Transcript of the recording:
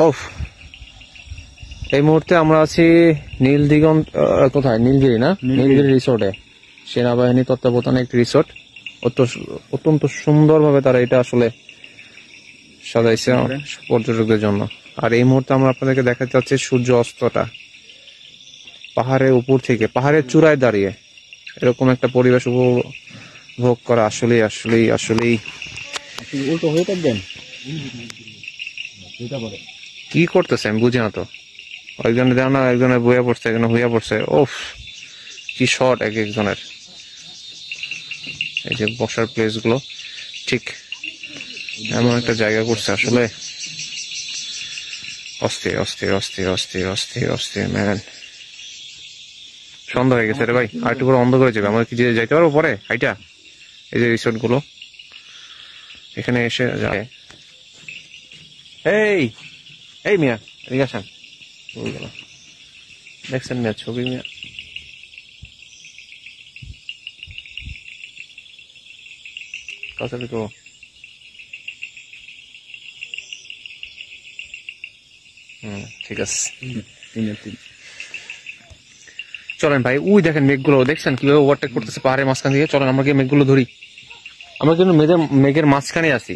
ওফ, এই মুহূর্তে আমরা আছি নীলদিগন্ত, কোথায়, নীলগিরি না, নীলগিরি রিসোর্টে। সেনাবাহিনী তত্ত্বাবধানে একটি রিসোর্ট, অত্যন্ত সুন্দরভাবে তারা এটা আসলে সাজাইছে পর্যটকদের জন্য। আর এই মুহূর্তে আমরা আপনাদেরকে দেখাতে চাচ্ছি সূর্য অস্তটা পাহাড়ের উপর থেকে, পাহাড়ের চূড়ায় দাঁড়িয়ে এরকম একটা পরিবেশ উপভোগ করা আসলেই আসলেই আসলেই। উল্টো হয়ে থাকবেন, কি করতেছে আমি বুঝি না তো। একজনে দেও না, একজনে বইয়া পড়ছে, একজনে হইয়া পড়ছে। ওফ, কি শট এক একজনের। এই যে বসার প্লেস গুলো ঠিক এমন একটা জায়গা করছে আসলে অস্থির অস্থির অস্থির অস্থির অস্থির অস্থির ম্যান। সন্ধ্যা হয়ে গেছে রে ভাই, আর একটু করে অন্ধ করে যাবে। আমরা কি যাইতে পারবো পরে হাইটা? এই যে রিসোর্ট গুলো এখানে এসে যায়। এই এই মিয়া এদিকে আসেন। দেখছেন মিয়া ছবি মিয়া? কথা তো ঠিক আছে। চলেন ভাই, ওই দেখেন মেঘগুলো, দেখছেন কিভাবে ওভারটেক করতেছে পাহাড়ের মাঝখান দিয়ে। চলেন আমরা গিয়ে মেঘগুলো ধরি। আমরা কিন্তু মেঘের মাঝখানে আছি।